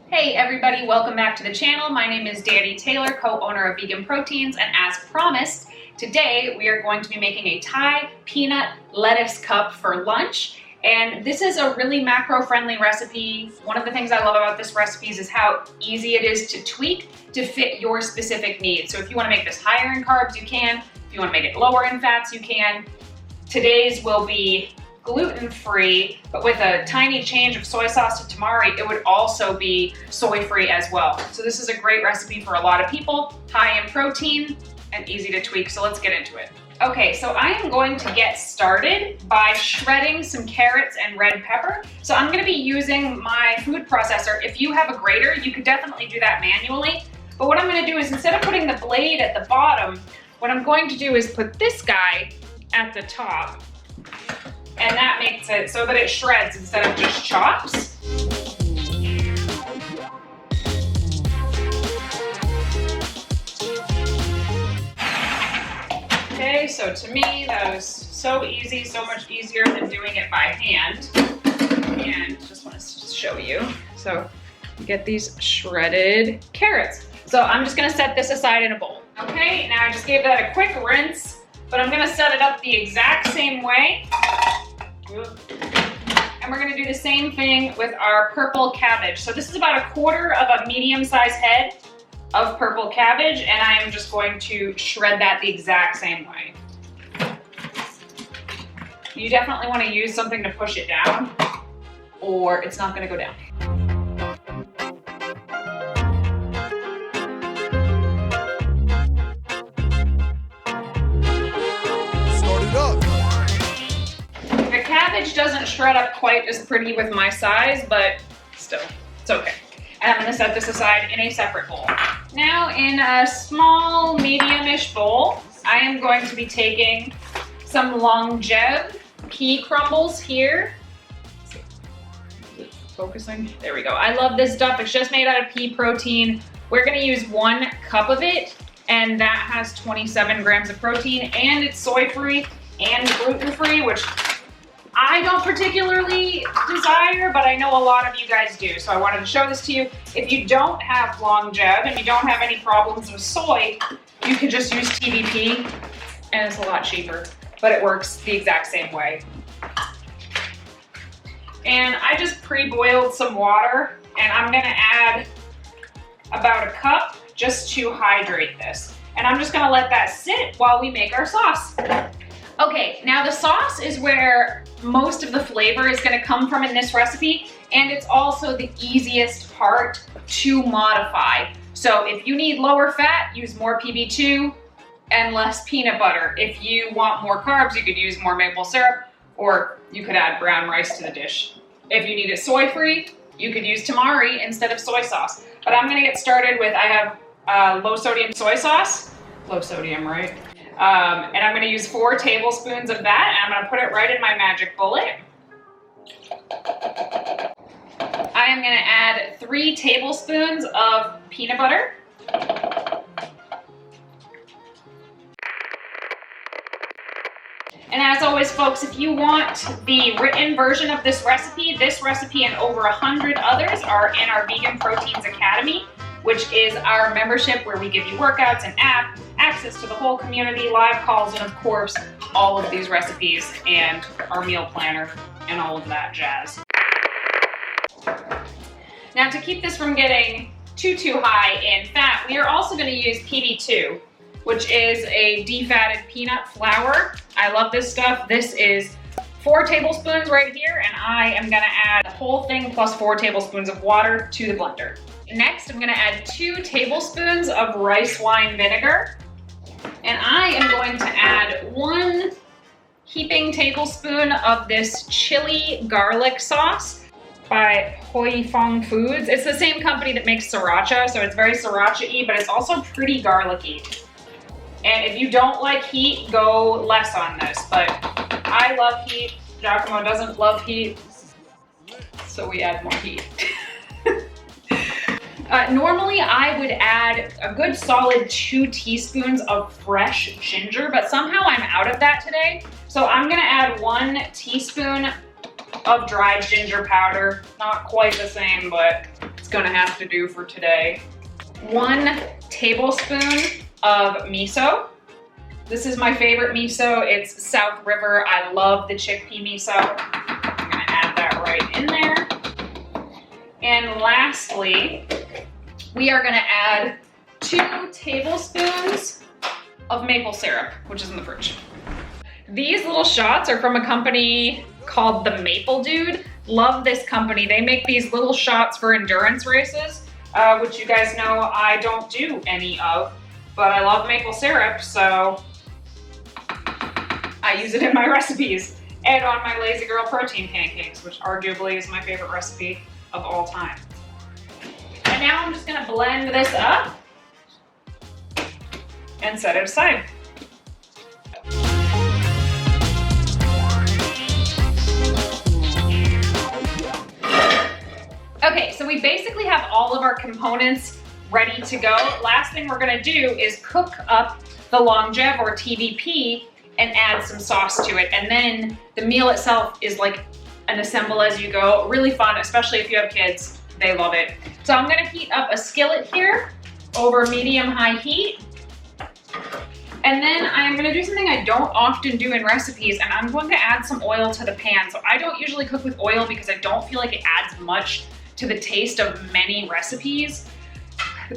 Hey everybody, welcome back to the channel. My name is Dani Taylor, co-owner of Vegan Proteins, and as promised, today we are going to be making a Thai peanut lettuce cup for lunch. And this is a really macro-friendly recipe. One of the things I love about this recipe is how easy it is to tweak to fit your specific needs. So if you want to make this higher in carbs, you can. If you want to make it lower in fats, you can. Today's will be gluten-free, but with a tiny change of soy sauce to tamari, it would also be soy-free as well. So this is a great recipe for a lot of people, high in protein and easy to tweak. So let's get into it. Okay, so I am going to get started by shredding some carrots and red pepper. So I'm gonna be using my food processor. If you have a grater, you could definitely do that manually. But what I'm gonna do is, instead of putting the blade at the bottom, what I'm going to do is put this guy at the top. And that makes it so that it shreds instead of just chops. Okay, so to me, that was so easy, so much easier than doing it by hand. And just want to show you. So you get these shredded carrots. So I'm just gonna set this aside in a bowl. Okay, now I just gave that a quick rinse, but I'm gonna set it up the exact same way. And we're gonna do the same thing with our purple cabbage. So this is about a quarter of a medium-sized head of purple cabbage, and I am just going to shred that the exact same way. You definitely wanna use something to push it down, or it's not gonna go down. Start it up. The cabbage doesn't shred up quite as pretty with my size, but still, it's okay. And I'm gonna set this aside in a separate bowl. Now in a small, medium-ish bowl, I am going to be taking some Longev pea crumbles here. Is it focusing? There we go. I love this stuff. It's just made out of pea protein. We're gonna use 1 cup of it, and that has 27 grams of protein, and it's soy-free and gluten-free, which I don't particularly desire, but I know a lot of you guys do, so I wanted to show this to you. If you don't have Longev and you don't have any problems with soy, you can just use TVP, and it's a lot cheaper, but it works the exact same way. And I just pre-boiled some water, and I'm gonna add about a cup just to hydrate this. And I'm just gonna let that sit while we make our sauce. Okay, now the sauce is where most of the flavor is gonna come from in this recipe, and it's also the easiest part to modify. So if you need lower fat, use more PB2 and less peanut butter. If you want more carbs, you could use more maple syrup, or you could add brown rice to the dish. If you need it soy-free, you could use tamari instead of soy sauce. But I'm gonna get started with, I have low sodium soy sauce. Low sodium, right? And I'm gonna use 4 tablespoons of that, and I'm gonna put it right in my magic bullet. I am gonna add 3 tablespoons of peanut butter. And as always, folks, if you want the written version of this recipe and over 100 others are in our Vegan Proteins Academy, which is our membership where we give you workouts and app, access to the whole community, live calls, and of course, all of these recipes and our meal planner and all of that jazz. Now, to keep this from getting too high in fat, we are also gonna use PB2, which is a defatted peanut flour. I love this stuff. This is 4 tablespoons right here, and I am gonna add the whole thing plus 4 tablespoons of water to the blender. Next, I'm gonna add 2 tablespoons of rice wine vinegar, and I am going to add 1 heaping tablespoon of this chili garlic sauce by Hoi Fong Foods. It's the same company that makes sriracha, so it's very sriracha-y, but it's also pretty garlicky. And if you don't like heat, go less on this, but I love heat. Giacomo doesn't love heat, so we add more heat. Normally I would add a good solid 2 teaspoons of fresh ginger, but somehow I'm out of that today. So I'm gonna add 1 teaspoon of dried ginger powder. Not quite the same, but it's gonna have to do for today. 1 tablespoon of miso. This is my favorite miso. It's South River. I love the chickpea miso. I'm gonna add that right in there. And lastly, we are gonna add 2 tablespoons of maple syrup, which is in the fridge. These little shots are from a company called The Maple Dude. Love this company. They make these little shots for endurance races, which you guys know I don't do any of, but I love maple syrup, so I use it in my recipes and on my Lazy Girl protein pancakes, which arguably is my favorite recipe of all time. And now I'm just gonna blend this up and set it aside. Okay, so we basically have all of our components ready to go. Last thing we're gonna do is cook up the Longev or TVP and add some sauce to it. And then the meal itself is like an assemble as you go. Really fun, especially if you have kids, they love it. So I'm gonna heat up a skillet here over medium-high heat. And then I'm gonna do something I don't often do in recipes, and I'm going to add some oil to the pan. So I don't usually cook with oil because I don't feel like it adds much to the taste of many recipes.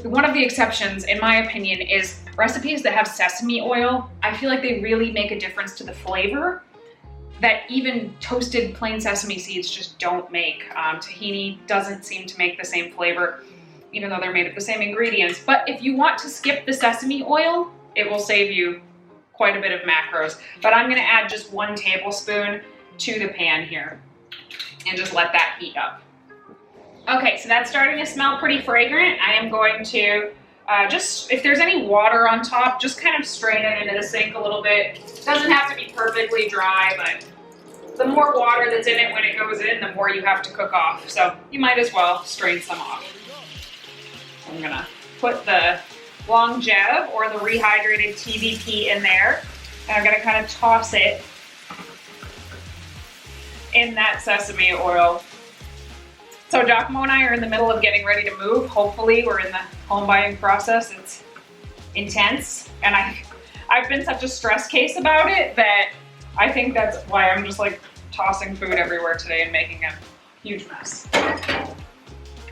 One of the exceptions, in my opinion, is recipes that have sesame oil. I feel like they really make a difference to the flavor that even toasted plain sesame seeds just don't make. Tahini doesn't seem to make the same flavor, even though they're made of the same ingredients. But if you want to skip the sesame oil, it will save you quite a bit of macros. But I'm gonna add just 1 tablespoon to the pan here and just let that heat up. Okay, so that's starting to smell pretty fragrant. I am going to just, if there's any water on top, just kind of strain it into the sink a little bit. It doesn't have to be perfectly dry, but the more water that's in it when it goes in, the more you have to cook off. So you might as well strain some off. I'm gonna put the Longev or the rehydrated TVP in there, and I'm gonna kind of toss it in that sesame oil. So Giacomo and I are in the middle of getting ready to move. Hopefully we're in the home buying process. It's intense, and I've been such a stress case about it that I think that's why I'm just like tossing food everywhere today and making a huge mess.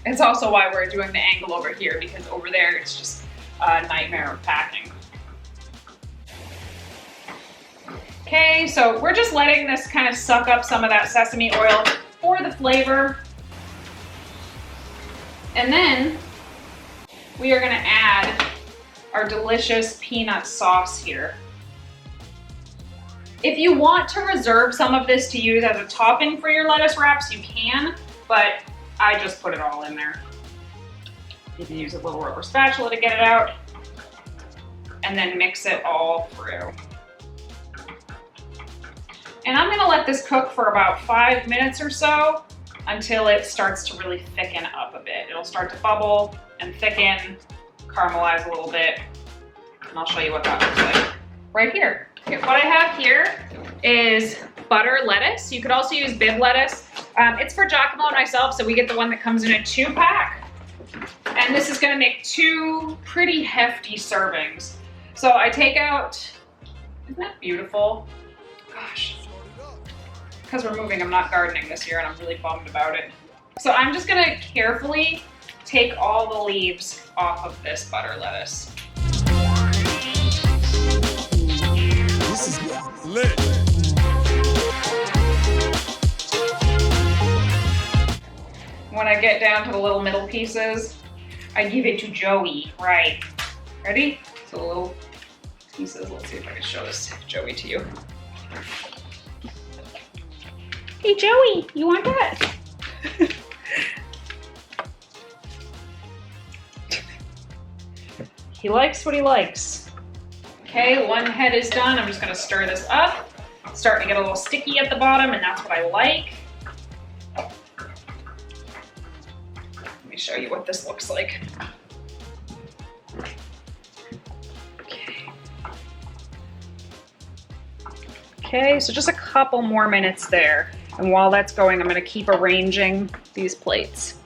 It's also why we're doing the angle over here, because over there it's just a nightmare of packing. Okay, so we're just letting this kind of suck up some of that sesame oil for the flavor. And then we are gonna add our delicious peanut sauce here. If you want to reserve some of this to use as a topping for your lettuce wraps, you can, but I just put it all in there. You can use a little rubber spatula to get it out, and then mix it all through. And I'm gonna let this cook for about 5 minutes or so until it starts to really thicken up a bit. It'll start to bubble and thicken, caramelize a little bit, and I'll show you what that looks like right here. Okay, what I have here is butter lettuce. You could also use Bibb lettuce. It's for Giacomo and myself, so we get the one that comes in a 2-pack. And this is gonna make 2 pretty hefty servings. So I take out, isn't that beautiful? Gosh. Because we're moving, I'm not gardening this year and I'm really bummed about it. So I'm just gonna carefully take all the leaves off of this butter lettuce. This is lit. When I get down to the little middle pieces, I give it to Joey, right? Ready? So the little pieces, let's see if I can show this Joey to you. Hey Joey, you want that? He likes what he likes. Okay, 1 head is done. I'm just gonna stir this up. It's starting to get a little sticky at the bottom, and that's what I like. Let me show you what this looks like. Okay, so just a couple more minutes there. And while that's going, I'm gonna keep arranging these plates.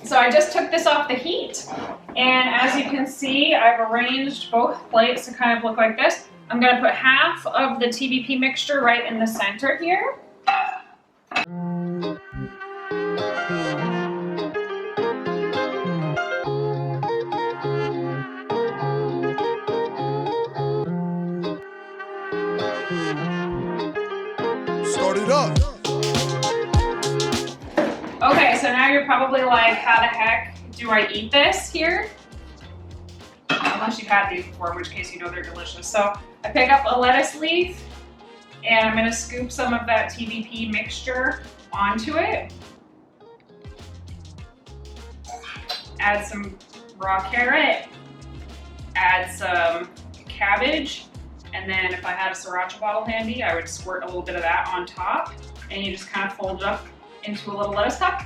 So I just took this off the heat, and as you can see, I've arranged both plates to kind of look like this. I'm gonna put half of the TVP mixture right in the center here. Start it up. Okay, so now you're probably like, how the heck do I eat this here? Unless you've had these before, in which case you know they're delicious. So I pick up a lettuce leaf and I'm gonna scoop some of that TVP mixture onto it. Add some raw carrot, add some cabbage, and then if I had a sriracha bottle handy, I would squirt a little bit of that on top, and you just kind of fold it up into a little lettuce cup.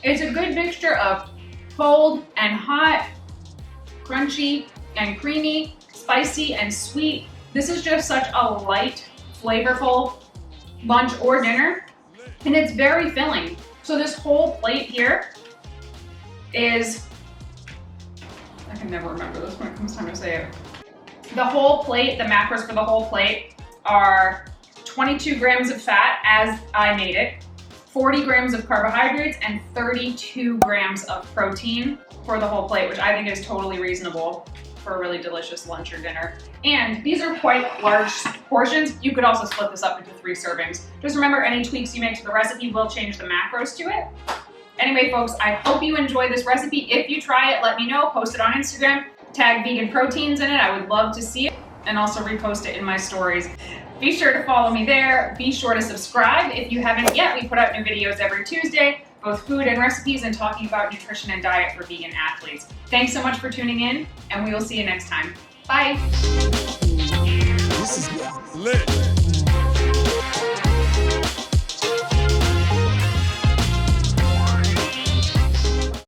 It's a good mixture of cold and hot, crunchy and creamy, spicy and sweet. This is just such a light, flavorful lunch or dinner, and it's very filling. So this whole plate here is, I can never remember this when it comes time to say it. The whole plate, the macros for the whole plate are 22 grams of fat as I made it, 40 grams of carbohydrates, and 32 grams of protein for the whole plate, which I think is totally reasonable for a really delicious lunch or dinner. And these are quite large portions. You could also split this up into 3 servings. Just remember, any tweaks you make to the recipe will change the macros to it. Anyway, folks, I hope you enjoy this recipe. If you try it, let me know. Post it on Instagram. Tag Vegan Proteins in it. I would love to see it, and also repost it in my stories. Be sure to follow me there. Be sure to subscribe if you haven't yet. We put out new videos every Tuesday, both food and recipes, and talking about nutrition and diet for vegan athletes. Thanks so much for tuning in, and we will see you next time. Bye. This is lit.